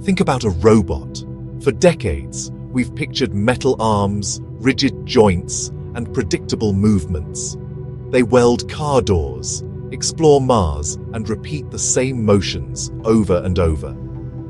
Think about a robot. For decades, we've pictured metal arms, rigid joints, and predictable movements. They weld car doors, explore Mars, and repeat the same motions over and over.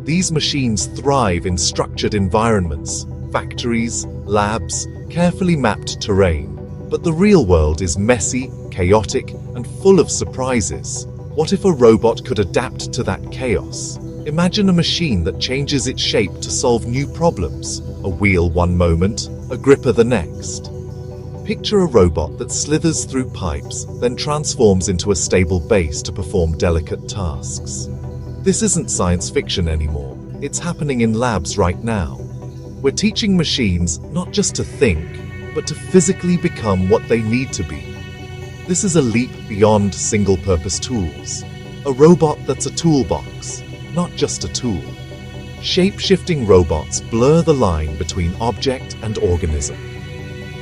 These machines thrive in structured environments, factories, labs, carefully mapped terrain. But the real world is messy, chaotic, and full of surprises. What if a robot could adapt to that chaos? Imagine a machine that changes its shape to solve new problems. A wheel one moment, a gripper the next. Picture a robot that slithers through pipes, then transforms into a stable base to perform delicate tasks. This isn't science fiction anymore. It's happening in labs right now. We're teaching machines not just to think, but to physically become what they need to be. This is a leap beyond single-purpose tools. A robot that's a toolbox, not just a tool. Shape-shifting robots blur the line between object and organism.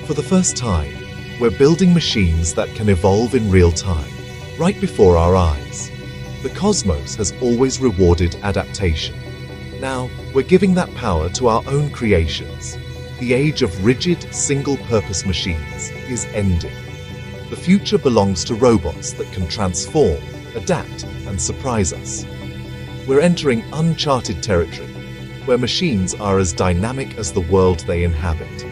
For the first time, we're building machines that can evolve in real time, right before our eyes. The cosmos has always rewarded adaptation. Now, we're giving that power to our own creations. The age of rigid, single-purpose machines is ending. The future belongs to robots that can transform, adapt, and surprise us. We're entering uncharted territory, where machines are as dynamic as the world they inhabit.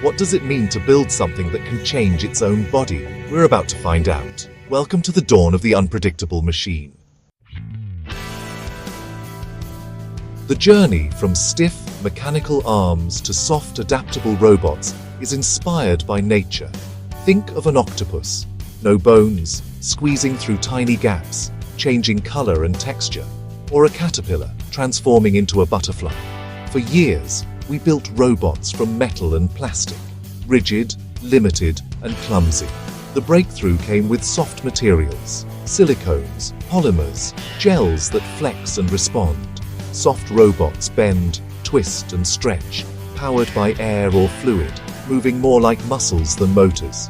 What does it mean to build something that can change its own body? We're about to find out. Welcome to the dawn of the unpredictable machine. The journey from stiff, mechanical arms to soft, adaptable robots is inspired by nature. Think of an octopus. No bones, squeezing through tiny gaps, changing color and texture. Or a caterpillar, transforming into a butterfly. For years, we built robots from metal and plastic. Rigid, limited, and clumsy. The breakthrough came with soft materials. Silicones, polymers, gels that flex and respond. Soft robots bend, twist, and stretch, powered by air or fluid, moving more like muscles than motors.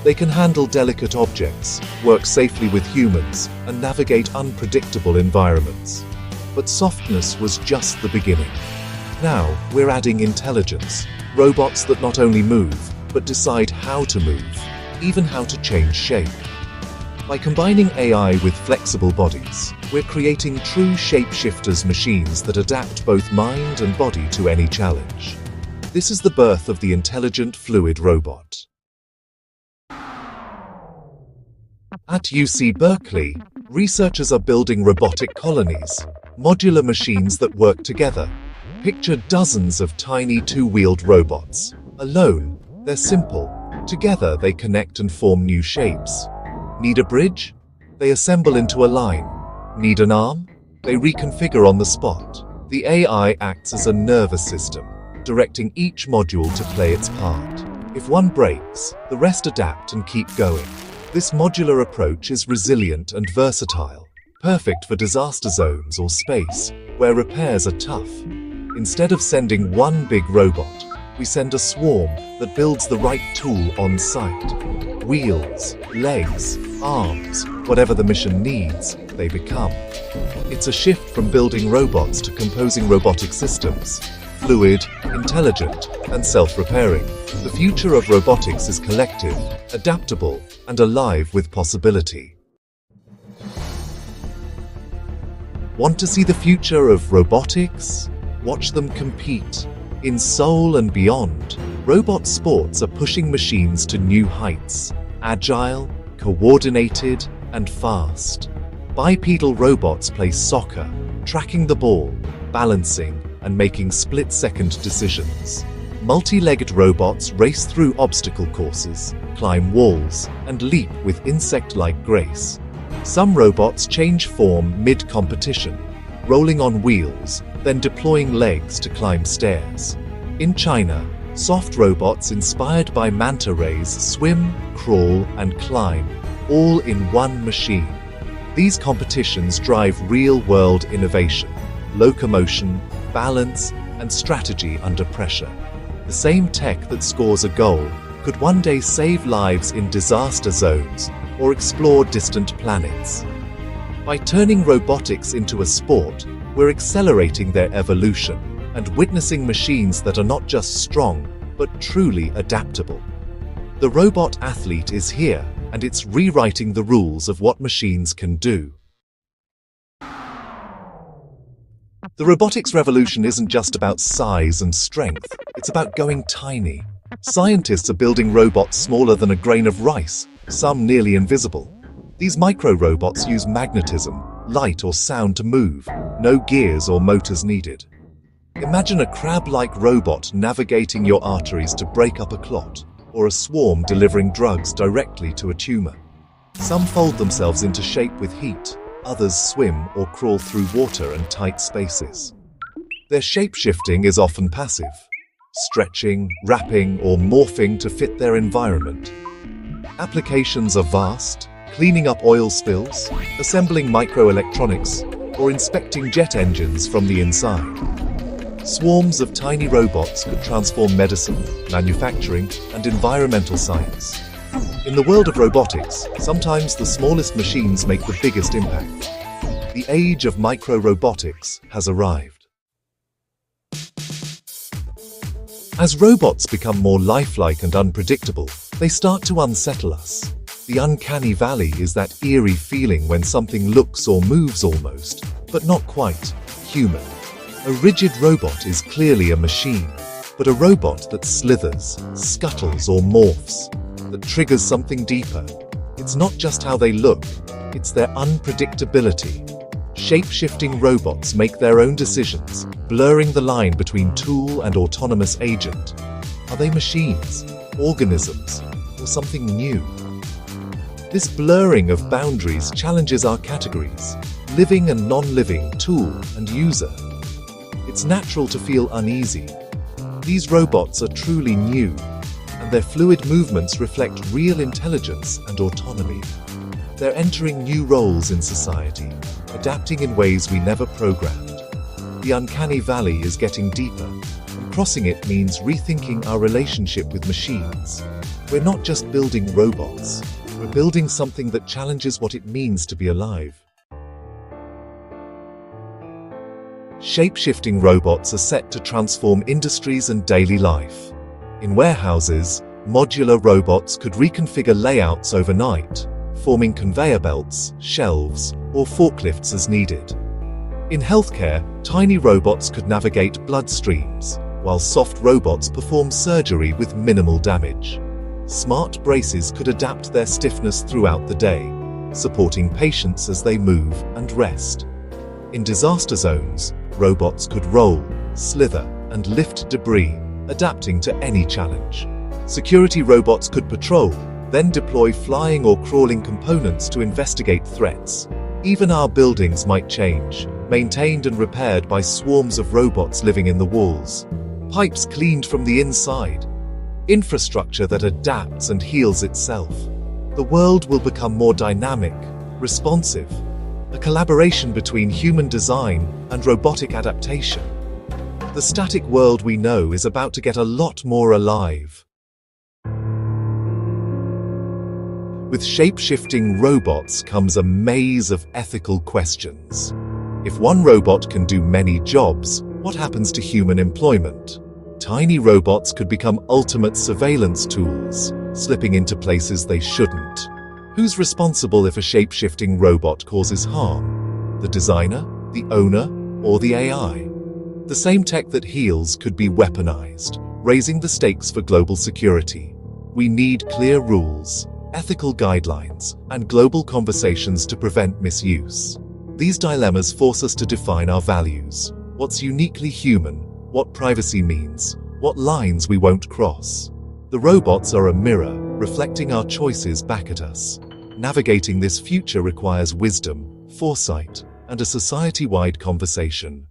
They can handle delicate objects, work safely with humans, and navigate unpredictable environments. But softness was just the beginning. Now, we're adding intelligence, robots that not only move, but decide how to move, even how to change shape. By combining AI with flexible bodies, we're creating true shapeshifters machines that adapt both mind and body to any challenge. This is the birth of the intelligent fluid robot. At UC Berkeley, researchers are building robotic colonies, modular machines that work together. Picture dozens of tiny two-wheeled robots. Alone, they're simple. Together, they connect and form new shapes. Need a bridge? They assemble into a line. Need an arm? They reconfigure on the spot. The AI acts as a nervous system, directing each module to play its part. If one breaks, the rest adapt and keep going. This modular approach is resilient and versatile, perfect for disaster zones or space, where repairs are tough. Instead of sending one big robot, we send a swarm that builds the right tool on site. Wheels, legs, arms, whatever the mission needs, they become. It's a shift from building robots to composing robotic systems, fluid, intelligent, and self-repairing. The future of robotics is collective, adaptable, and alive with possibility. Want to see the future of robotics? Watch them compete. In Seoul and beyond, robot sports are pushing machines to new heights. Agile, coordinated, and fast. Bipedal robots play soccer, tracking the ball, balancing, and making split-second decisions. Multi-legged robots race through obstacle courses, climb walls, and leap with insect-like grace. Some robots change form mid-competition, rolling on wheels, then deploying legs to climb stairs. In China, soft robots inspired by manta rays swim, crawl, and climb, all in one machine. These competitions drive real-world innovation, locomotion, balance, and strategy under pressure. The same tech that scores a goal could one day save lives in disaster zones or explore distant planets. By turning robotics into a sport, we're accelerating their evolution and witnessing machines that are not just strong, but truly adaptable. The robot athlete is here, and it's rewriting the rules of what machines can do. The robotics revolution isn't just about size and strength, it's about going tiny. Scientists are building robots smaller than a grain of rice, some nearly invisible. These micro-robots use magnetism, light or sound to move, no gears or motors needed. Imagine a crab-like robot navigating your arteries to break up a clot, or a swarm delivering drugs directly to a tumor. Some fold themselves into shape with heat, others swim or crawl through water and tight spaces. Their shape-shifting is often passive, stretching, wrapping, or morphing to fit their environment. Applications are vast, cleaning up oil spills, assembling microelectronics, or inspecting jet engines from the inside. Swarms of tiny robots could transform medicine, manufacturing, and environmental science. In the world of robotics, sometimes the smallest machines make the biggest impact. The age of micro-robotics has arrived. As robots become more lifelike and unpredictable, they start to unsettle us. The uncanny valley is that eerie feeling when something looks or moves almost, but not quite, human. A rigid robot is clearly a machine, but a robot that slithers, scuttles, or morphs, that triggers something deeper. It's not just how they look, it's their unpredictability. Shape-shifting robots make their own decisions, blurring the line between tool and autonomous agent. Are they machines, organisms, or something new? This blurring of boundaries challenges our categories, living and non-living, tool and user. It's natural to feel uneasy. These robots are truly new, and their fluid movements reflect real intelligence and autonomy. They're entering new roles in society, adapting in ways we never programmed. The uncanny valley is getting deeper, and crossing it means rethinking our relationship with machines. We're not just building robots, we're building something that challenges what it means to be alive. Shape-shifting robots are set to transform industries and daily life. In warehouses, modular robots could reconfigure layouts overnight, forming conveyor belts, shelves, or forklifts as needed. In healthcare, tiny robots could navigate blood streams, while soft robots perform surgery with minimal damage. Smart braces could adapt their stiffness throughout the day, supporting patients as they move and rest. In disaster zones, robots could roll, slither, and lift debris, adapting to any challenge. Security robots could patrol, then deploy flying or crawling components to investigate threats. Even our buildings might change, maintained and repaired by swarms of robots living in the walls. Pipes cleaned from the inside. Infrastructure that adapts and heals itself. The world will become more dynamic, responsive, a collaboration between human design and robotic adaptation. The static world we know is about to get a lot more alive. With shape-shifting robots comes a maze of ethical questions. If one robot can do many jobs, what happens to human employment? Tiny robots could become ultimate surveillance tools, slipping into places they shouldn't. Who's responsible if a shape-shifting robot causes harm? The designer, the owner, or the AI? The same tech that heals could be weaponized, raising the stakes for global security. We need clear rules, ethical guidelines, and global conversations to prevent misuse. These dilemmas force us to define our values. What's uniquely human? What privacy means? What lines we won't cross? The robots are a mirror, reflecting our choices back at us. Navigating this future requires wisdom, foresight, and a society-wide conversation.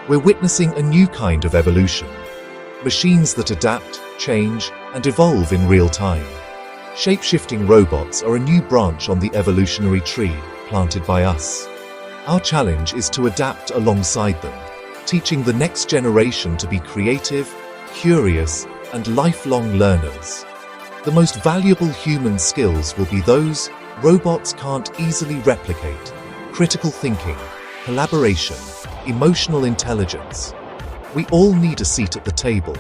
We're witnessing a new kind of evolution. Machines that adapt, change, and evolve in real time. Shape-shifting robots are a new branch on the evolutionary tree planted by us. Our challenge is to adapt alongside them, teaching the next generation to be creative, curious, and lifelong learners. The most valuable human skills will be those Robots can't easily replicate critical thinking, collaboration, emotional intelligence. We all need a seat at the table.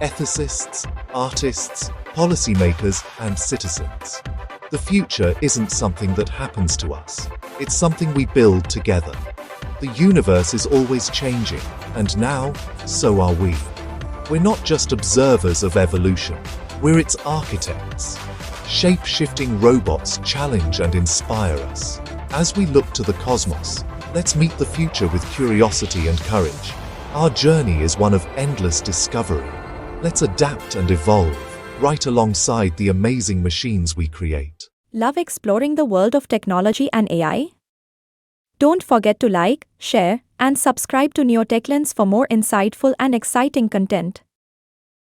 Ethicists, artists, policymakers, and citizens. The future isn't something that happens to us. It's something we build together. The universe is always changing, and now, so are we. We're not just observers of evolution, we're its architects. Shape-shifting robots challenge and inspire us. As we look to the cosmos, let's meet the future with curiosity and courage. Our journey is one of endless discovery. Let's adapt and evolve, right alongside the amazing machines we create. Love exploring the world of technology and AI? Don't forget to like, share, and subscribe to NeoTech-Lens for more insightful and exciting content.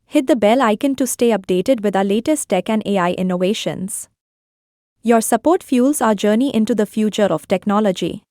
Hit the bell icon to stay updated with our latest tech and AI innovations. Your support fuels our journey into the future of technology.